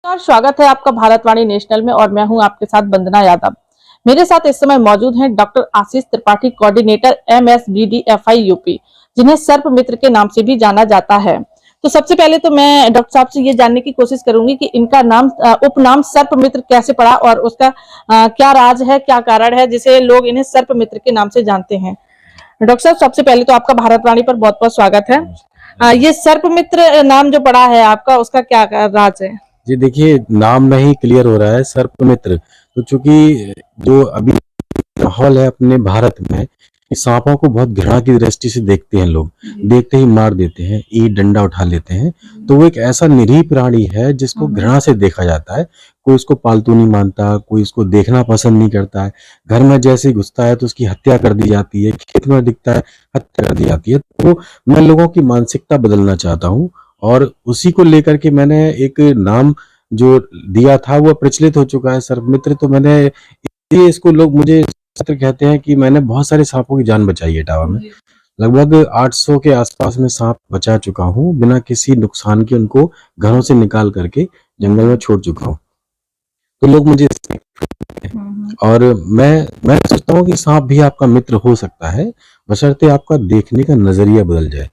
नमस्कार, स्वागत है आपका भारतवाणी नेशनल में और मैं हूं आपके साथ वंदना यादव। मेरे साथ इस समय मौजूद हैं डॉक्टर आशीष त्रिपाठी, कोऑर्डिनेटर MSBDFI यूपी, जिन्हें सर्प मित्र के नाम से भी जाना जाता है। तो सबसे पहले तो मैं डॉक्टर साहब से ये जानने की कोशिश करूंगी कि इनका नाम उपनाम सर्प मित्र कैसे पड़ा और उसका क्या राज है, क्या कारण है जिसे लोग इन्हें सर्प मित्र के नाम से जानते हैं। डॉक्टर साहब, सबसे पहले तो आपका भारतवाणी पर बहुत बहुत स्वागत है। ये सर्प मित्र नाम जो पड़ा है आपका, उसका क्या राज है? जी देखिए, नाम में ही क्लियर हो रहा है सर्पमित्र। तो चूंकि जो अभी माहौल है अपने भारत में, कि सांपों को बहुत घृणा की दृष्टि से देखते हैं लोग, देखते ही मार देते हैं, ईंट डंडा उठा लेते हैं। तो वो एक ऐसा निरीह प्राणी है जिसको घृणा से देखा जाता है। कोई उसको पालतू नहीं मानता, कोई उसको देखना पसंद नहीं करता है। घर में जैसे ही घुसता है तो उसकी हत्या कर दी जाती है, खेत में दिखता है हत्या कर दी जाती है। तो मैं लोगों की मानसिकता बदलना चाहता हूँ और उसी को लेकर के मैंने एक नाम जो दिया था वो प्रचलित हो चुका है सर्पमित्र। तो मैंने इसलिए इसको लोग मुझे मित्र कहते हैं कि मैंने बहुत सारे सांपों की जान बचाई है इटावा में। लगभग 800 के आसपास में सांप बचा चुका हूँ, बिना किसी नुकसान के उनको घरों से निकाल करके जंगल में छोड़ चुका हूँ। तो लोग मुझे और मैं सोचता हूँ कि सांप भी आपका मित्र हो सकता है, बशर्ते आपका देखने का नजरिया बदल जाए।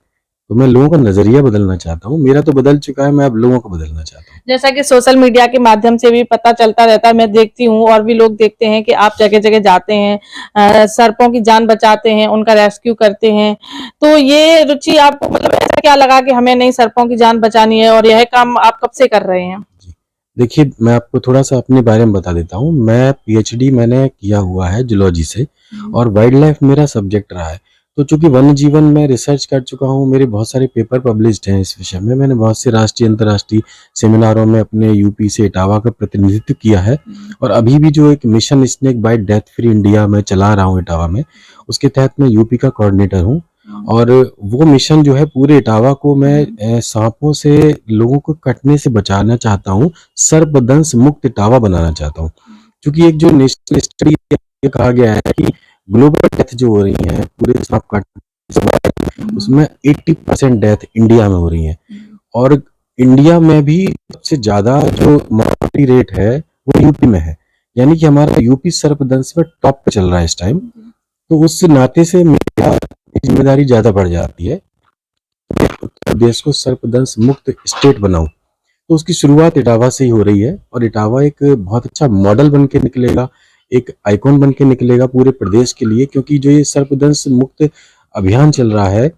तो मैं लोगों का नजरिया बदलना चाहता हूँ। मेरा तो बदल चुका है, मैं अब लोगों को बदलना चाहता हूँ। जैसा कि सोशल मीडिया के माध्यम से भी पता चलता रहता है, मैं देखती हूँ और भी लोग देखते हैं कि आप जगह जगह जाते हैं, सर्पों की जान बचाते हैं, उनका रेस्क्यू करते हैं। तो ये रुचि आपको मतलब ऐसा क्या लगा कि हमें नहीं सर्पों की जान बचानी है, और यह काम आप कब से कर रहे हैं? देखिए, मैं आपको थोड़ा सा अपने बारे में बता देता हूँ। मैं PhD मैंने किया हुआ है जूलॉजी से और वाइल्ड लाइफ मेरा सब्जेक्ट रहा है। तो चूंकि वन्य जीवन में रिसर्च कर चुका हूँ, मेरे बहुत सारे पेपर पब्लिश्ड हैं इस विषय में। मैंने बहुत से राष्ट्रीय अंतर्राष्ट्रीय सेमिनारों में अपने यूपी से इटावा का प्रतिनिधित्व किया है। और अभी भी जो एक mission snake bite death free India में चला रहा हूँ इटावा में, उसके तहत मैं यूपी का कोऑर्डिनेटर हूँ। और वो मिशन जो है पूरे इटावा को मैं सांपों से लोगों को कटने से बचाना चाहता हूँ, सर्पदंश मुक्त इटावा बनाना चाहता हूँ। क्योंकि एक जो नेशनल स्टडी कहा गया है कि ग्लोबल डेथ जो हो रही है पूरे सांप काटने, उसमें 80% डेथ इंडिया में हो रही है। और इंडिया में भी सबसे ज्यादा जो मॉर्टेलिटी रेट है वो यूपी में है। यानी कि हमारा यूपी सर्पदंश में टॉप पे चल रहा है इस टाइम। तो उस नाते से मेरा जिम्मेदारी ज्यादा बढ़ जाती है, उत्तर प्रदेश को सर्पदंश मुक्त स्टेट बनाऊं। तो उसकी शुरुआत इटावा से ही हो रही है और इटावा एक बहुत अच्छा मॉडल बन के निकलेगा, एक आइकॉन बन के निकलेगा पूरे प्रदेश के लिए। क्योंकि जो ये सर्पदंश मुक्त अभियान चल रहा है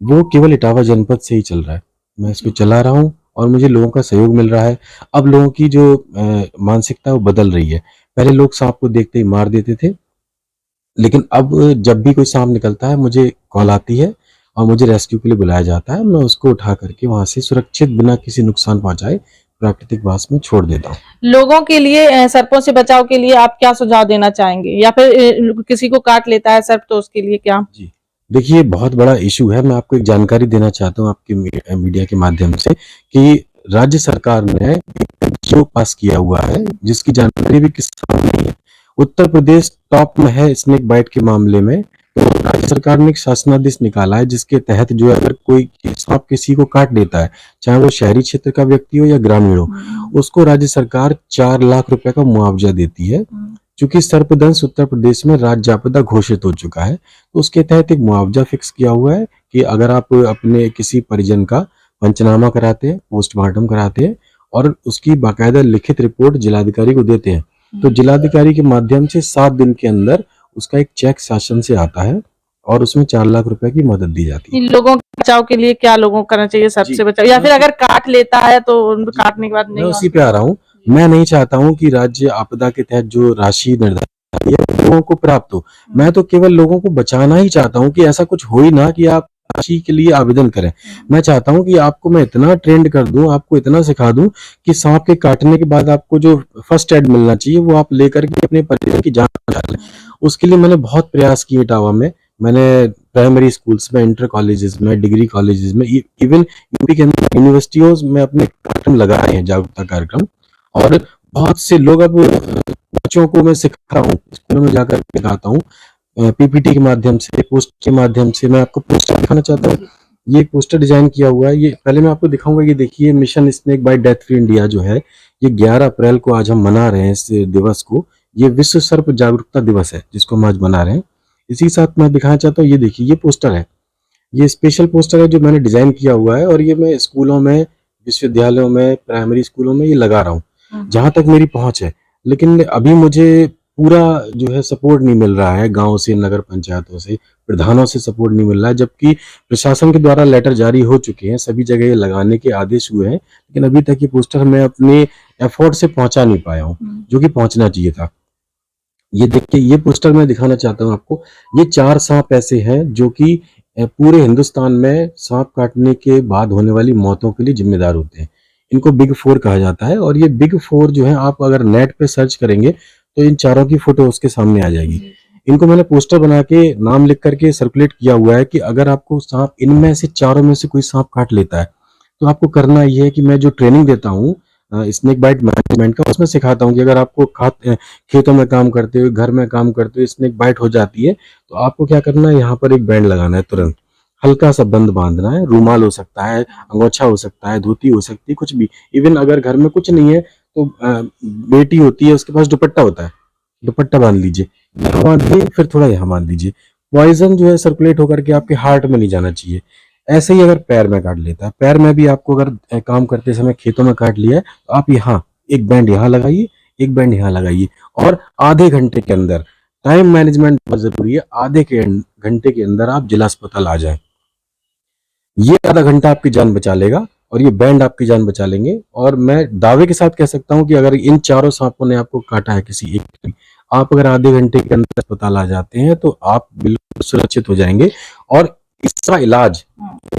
वो केवल इटावा जनपद से ही चल रहा है। मैं इसको चला रहा हूँ और मुझे लोगों का सहयोग मिल रहा है। अब लोगों की जो मानसिकता वो बदल रही है। पहले लोग सांप को देखते ही मार देते थे, लेकिन अब जब भी कोई सांप निकलता है मुझे कॉल आती है और मुझे रेस्क्यू के लिए बुलाया जाता है। मैं उसको उठा करके वहां से सुरक्षित बिना किसी नुकसान पहुंचाए प्राकृतिक वास में छोड़ देता हूँ। लोगों के लिए सर्पों से बचाव के लिए आप क्या सुझाव देना चाहेंगे, या फिर किसी को काट लेता है सर्प तो उसके लिए क्या? जी देखिए, बहुत बड़ा इशू है। मैं आपको एक जानकारी देना चाहता हूँ आपके मीडिया के माध्यम से कि राज्य सरकार ने एक जो पास किया हुआ है जिसकी जानकारी भी किसी को नहीं है। उत्तर प्रदेश टॉप में है स्नेक बाइट के मामले में। तो राज्य सरकार ने एक शासनादेश निकाला है जिसके तहत जो है अगर कोई सांप किसी को काट देता है, चाहे वो शहरी क्षेत्र का व्यक्ति हो या ग्रामीण हो, उसको राज्य सरकार 4 लाख रुपए का मुआवजा देती है। चूंकि सर्पदंश उत्तर प्रदेश में राज्य आपदा घोषित हो चुका है, तो उसके तहत एक मुआवजा फिक्स किया हुआ है कि अगर आप अपने किसी परिजन का पंचनामा कराते हैं, पोस्टमार्टम कराते हैं और उसकी बाकायदा लिखित रिपोर्ट जिलाधिकारी को देते हैं, तो जिलाधिकारी के माध्यम से 7 दिन के अंदर उसका एक चेक शासन से आता है और उसमें 4 लाख रुपए की मदद दी जाती है। इन लोगों के बचाव के लिए क्या लोगों को करना चाहिए सबसे बचाव, या फिर अगर काट लेता है तो काटने के बाद मैं नहीं? उसी पे आ रहा हूँ। मैं नहीं चाहता हूँ कि राज्य आपदा के तहत जो राशि निर्धारित है लोगों को प्राप्त हो। मैं तो केवल लोगों को बचाना ही चाहता हूँ कि ऐसा कुछ हो ही ना कि आप राशि के लिए आवेदन करें। मैं चाहता हूँ कि आपको मैं इतना ट्रेंड कर दूं, आपको इतना सिखा दूं कि सांप के काटने के बाद आपको जो फर्स्ट एड मिलना चाहिए वो आप लेकर के अपने परिवार की जान बचा लें। उसके लिए मैंने बहुत प्रयास किए इटावा में। मैंने प्राइमरी स्कूल्स में, इंटर कॉलेजेस में, डिग्री कॉलेजेस में, इवन यूपी के अंदर यूनिवर्सिटियों में अपने कार्यक्रम लगाए हैं, जागरूकता कार्यक्रम। और बहुत से लोग अब बच्चों को मैं सिखा रहा हूँ, स्कूलों में जाकर सिखाता हूँ, PPT के माध्यम से, पोस्ट के माध्यम से। मैं आपको पोस्ट दिखाना चाहता हूँ। ये एक पोस्टर डिजाइन किया हुआ है। ये पहले मैं आपको दिखाऊंगा। ये देखिए, mission snake bite death free India जो है, ये 11 अप्रैल को आज हम मना रहे हैं इस दिवस को। ये विश्व सर्प जागरूकता दिवस है जिसको हम आज मना रहे हैं। इसी के साथ मैं दिखाना चाहता हूँ, ये देखिए ये पोस्टर है। ये स्पेशल पोस्टर है जो मैंने डिजाइन किया हुआ है और ये मैं स्कूलों में, विश्वविद्यालयों में, प्राइमरी स्कूलों में ये लगा रहा हूँ जहां तक मेरी पहुंच है। लेकिन अभी मुझे पूरा जो है सपोर्ट नहीं मिल रहा है, गांव से, नगर पंचायतों से, प्रधानों से सपोर्ट नहीं मिल रहा है, जबकि प्रशासन के द्वारा लेटर जारी हो चुके हैं, सभी जगह ये लगाने के आदेश हुए हैं, लेकिन अभी तक ये पोस्टर मैं अपने एफर्ट से पहुंचा नहीं पाया हूँ जो कि पहुंचना चाहिए था। ये देखिए, ये पोस्टर मैं दिखाना चाहता हूँ आपको। ये 4 सांप ऐसे हैं जो कि पूरे हिंदुस्तान में सांप काटने के बाद होने वाली मौतों के लिए जिम्मेदार होते हैं। इनको बिग 4 कहा जाता है और ये बिग 4 जो है, आप अगर नेट पे सर्च करेंगे तो इन चारों की फोटो उसके सामने आ जाएगी। इनको मैंने पोस्टर बना के नाम लिख करके सर्कुलेट किया हुआ है कि अगर आपको सांप इनमें से चारों में से कोई सांप काट लेता है तो आपको करना ये है कि मैं जो ट्रेनिंग देता हूँ स्नेक बाइट मैनेजमेंट का, उसमें सिखाता हूँ कि अगर आपको खेतों में काम करते हुए, घर में काम करते हुए स्नेक बाइट हो जाती है तो आपको क्या करना है, यहाँ पर एक बैंड लगाना है, तुरंत हल्का सा बंद बांधना है। रूमाल हो सकता है, अंगोछा हो सकता है, धोती हो सकती है, कुछ भी। इवन अगर घर में कुछ नहीं है तो बेटी होती है, उसके पास दुपट्टा होता है, दुपट्टा बांध लीजिए, यहाँ बांध दिए, फिर थोड़ा यहाँ बांध दीजिए। पॉइजन जो है सर्कुलेट होकर के आपके हार्ट में नहीं जाना चाहिए। ऐसे ही अगर पैर में काट लेता है, पैर में भी आपको अगर काम करते समय खेतों में काट लिया है तो आप यहाँ एक बैंड यहाँ लगाइए, एक बैंड यहाँ लगाइए, और आधे घंटे के अंदर, टाइम मैनेजमेंट बहुत जरूरी है, आधे घंटे के अंदर आप जिला अस्पताल आ जाए। ये आधा घंटा आपकी जान बचा लेगा और ये बैंड आपकी जान बचा लेंगे। और मैं दावे के साथ कह सकता हूं कि अगर इन चारों सांपों ने आपको काटा है किसी एक ने, आप अगर आधे घंटे के अंदर अस्पताल आ जाते हैं तो आप बिल्कुल सुरक्षित हो जाएंगे। और इसका इलाज,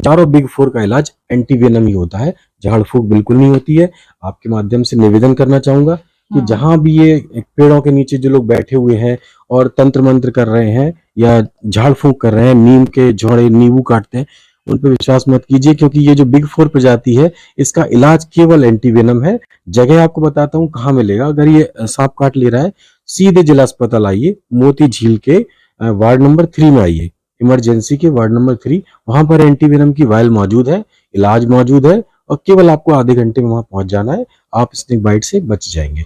चारों बिग 4 का इलाज एंटीवेनम ही होता है, झाड़ फूक बिल्कुल नहीं होती है। आपके माध्यम से निवेदन करना चाहूंगा कि जहां भी ये पेड़ों के नीचे जो लोग बैठे हुए हैं और तंत्र मंत्र कर रहे हैं या झाड़ फूक कर रहे हैं, नीम के झोड़े, नींबू काटते हैं, उन पर विश्वास मत कीजिए, क्योंकि ये जो बिग 4 प्रजाति है इसका इलाज केवल एंटीवेनम है। जगह आपको बताता हूँ कहाँ मिलेगा। अगर ये सांप काट ले रहा है, सीधे जिला अस्पताल आइए, मोती झील के वार्ड नंबर 3 में आइए, इमरजेंसी के वार्ड नंबर 3, वहां पर एंटीवेनम की वायल मौजूद है, इलाज मौजूद है, और केवल आपको आधे घंटे में वहां पहुंच जाना है। आप स्नेक बाइट से बच जाएंगे।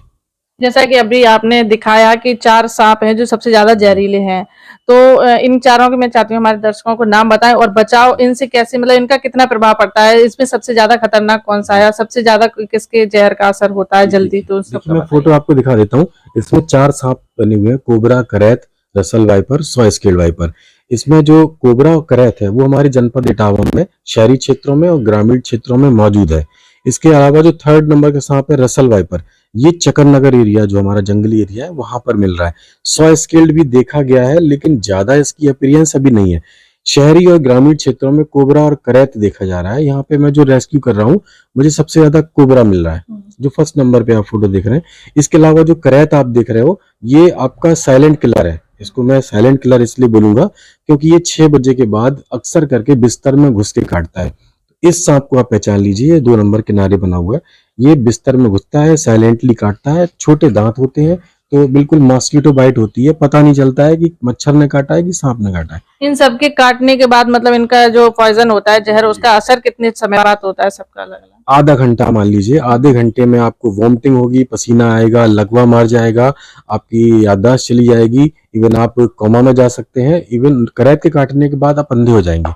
जैसा कि अभी आपने दिखाया कि 4 सांप हैं जो सबसे ज्यादा जहरीले हैं, तो इन चारों के मैं चाहती हूँ हमारे दर्शकों को नाम बताएं और बचाव इनसे कैसे, मतलब इनका कितना प्रभाव पड़ता है, इसमें सबसे ज्यादा खतरनाक कौन सा है, सबसे ज्यादा किसके जहर का असर होता है जल्दी, तो देखिए, मैं फोटो आपको दिखा देता हूँ। इसमें 4 सांप बने हुए हैं, कोबरा, करैत, Russell viper, saw scaled viper. इसमें जो कोबरा और करैत है वो हमारे जनपद इटावा में शहरी क्षेत्रों में और ग्रामीण क्षेत्रों में मौजूद है। इसके अलावा जो 3rd नंबर का सांप है रसल वाइपर, ये चकरनगर एरिया जो हमारा जंगली एरिया है वहां पर मिल रहा है। सॉ स्केल्ड भी देखा गया है, लेकिन ज्यादा इसकी अपीयरेंस अभी नहीं है। शहरी और ग्रामीण क्षेत्रों में कोबरा और करैत देखा जा रहा है। यहाँ पे मैं जो रेस्क्यू कर रहा हूँ, मुझे सबसे ज्यादा कोबरा मिल रहा है, जो 1st नंबर पे आप फोटो देख रहे हैं। इसके अलावा जो करैत आप देख रहे हो, ये आपका साइलेंट किलर है। इसको मैं साइलेंट किलर इसलिए बोलूंगा क्योंकि ये 6 बजे के बाद अक्सर करके बिस्तर में घुस के काटता है। इस सांप को आप पहचान लीजिए, 2 नंबर किनारे बना हुआ है, ये बिस्तर में घुसता है, साइलेंटली काटता है, छोटे दांत होते हैं, तो बिल्कुल मॉस्किटो बाइट होती है, पता नहीं चलता है कि मच्छर ने काटा है कि सांप ने काटा है। इन सब के काटने के बाद मतलब इनका जो पॉइजन होता है, जहर, उसका असर कितने समय बाद होता है सबका अलग अलग? आधा घंटा मान लीजिए, आधे घंटे में आपको वॉमिटिंग होगी, पसीना आएगा, लकवा मार जाएगा, आपकी याददाश्त चली जाएगी, इवन आप कोमा में जा सकते हैं, इवन करैत के काटने के बाद आप अंधे हो जाएंगे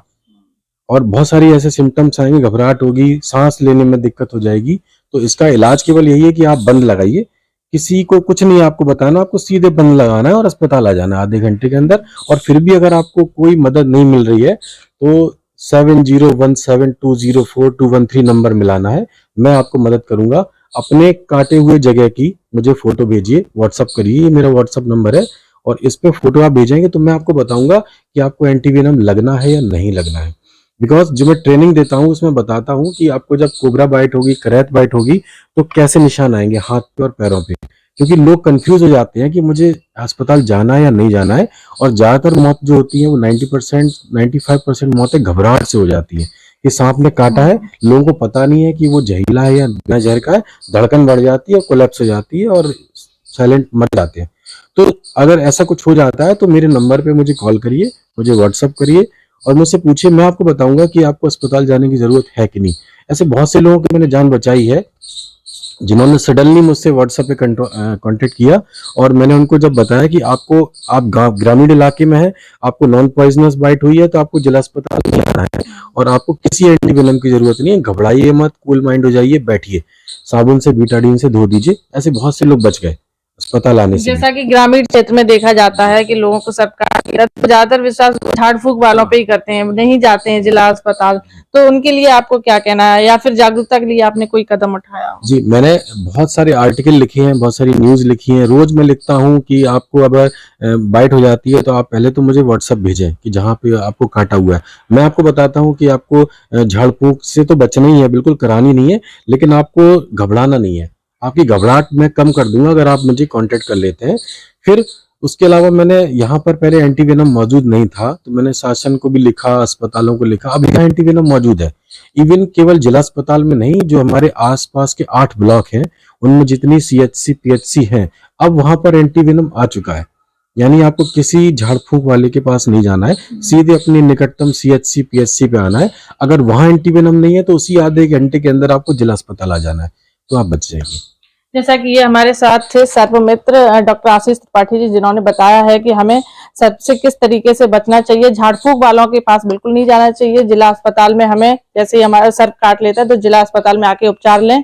और बहुत सारी ऐसे सिम्टम्स आएंगे, घबराहट होगी, सांस लेने में दिक्कत हो जाएगी। तो इसका इलाज केवल यही है कि आप बंद लगाइए, किसी को कुछ नहीं आपको बताना, आपको सीधे बंद लगाना है और अस्पताल आ जाना है आधे घंटे के अंदर। और फिर भी अगर आपको कोई मदद नहीं मिल रही है तो 7017204213 नंबर मिलाना है, मैं आपको मदद करूंगा। अपने काटे हुए जगह की मुझे फोटो भेजिए, व्हाट्सअप करिए, ये मेरा व्हाट्सअप नंबर है, और इस पे फोटो आप भेजेंगे तो मैं आपको बताऊंगा कि आपको एंटीवेनम लगना है या नहीं लगना है। बिकॉज जो मैं ट्रेनिंग देता हूँ उसमें बताता हूँ कि आपको जब कोबरा बाइट होगी, करैत बाइट होगी, तो कैसे निशान आएंगे हाथ पे और पैरों पे, क्योंकि लोग कंफ्यूज हो जाते हैं कि मुझे अस्पताल जाना है या नहीं जाना है। और ज्यादातर मौत जो होती है वो 90% 95% मौतें घबराहट से हो जाती है कि सांप ने काटा है। लोगों को पता नहीं है कि वो जहरीला है या बिना जहर का है, धड़कन बढ़ जाती है, कोलैप्स हो जाती है और साइलेंट मर जाते हैं। तो अगर ऐसा कुछ हो जाता है तो मेरे नंबर पे मुझे कॉल करिए, मुझे व्हाट्सअप करिए, और मुझसे पूछिए, मैं आपको बताऊंगा कि आपको अस्पताल जाने की जरूरत है कि नहीं। ऐसे बहुत से लोगों की मैंने जान बचाई है जिन्होंने सडनली मुझसे व्हाट्सएप पे कांटेक्ट किया, और मैंने उनको जब बताया कि आप ग्रामीण इलाके में है, आपको नॉन पॉइजनस बाइट हुई है, तो आपको जिला अस्पताल नहीं आना है और आपको किसी एंटीवेनम की जरूरत नहीं है, घबराइए मत, कूल माइंड हो जाइए, बैठिए, साबुन से बीटाडीन से धो दीजिए। ऐसे बहुत से लोग बच गए अस्पताल आने से भी। जैसा कि ग्रामीण क्षेत्र में देखा जाता है कि लोगों को सरकार की तरफ से ज्यादातर विश्वास झाड़ फूक वालों पे ही करते हैं, नहीं जाते हैं जिला अस्पताल, तो उनके लिए आपको क्या कहना है, या फिर जागरूकता के लिए आपने कोई कदम उठाया हो? जी, मैंने बहुत सारे आर्टिकल लिखे हैं, बहुत सारी न्यूज़ लिखी है। रोज मैं लिखता हूँ कि आपको अगर बाइट हो जाती है तो आप पहले तो मुझे व्हाट्सएप भेजें कि जहाँ पे आपको काटा हुआ है। मैं आपको बताता हूँ कि आपको झाड़ फूक से तो बचना ही है, बिल्कुल करानी नहीं है, लेकिन आपको घबराना नहीं है। आपकी घबराहट मैं कम कर दूंगा अगर आप मुझे कांटेक्ट कर लेते हैं। फिर उसके अलावा मैंने यहाँ पर पहले एंटीवेनम मौजूद नहीं था, तो मैंने शासन को भी लिखा, अस्पतालों को लिखा, अब यहाँ एंटीवेनम मौजूद है। इवन केवल जिला अस्पताल में नहीं, जो हमारे आसपास के 8 ब्लॉक हैं, उनमें जितनी सीएचसी पीएचसी हैं, अब वहां पर एंटीवेनम आ चुका है। यानी आपको किसी झाड़ फूक वाले के पास नहीं जाना है, सीधे अपने निकटतम सीएचसी पीएचसी पे आना है। अगर वहां एंटीवेनम नहीं है तो उसी आधे घंटे के अंदर आपको जिला अस्पताल आ जाना है, तो आप बच जाएंगे। जैसा कि ये हमारे साथ थे सर्प मित्र डॉक्टर आशीष त्रिपाठी जी, जिन्होंने बताया है कि हमें सर्प से किस तरीके से बचना चाहिए। झाड़ फूक वालों के पास बिल्कुल नहीं जाना चाहिए। जिला अस्पताल में हमें, जैसे ही हमारा सर्प काट लेता है तो जिला अस्पताल में आके उपचार लें।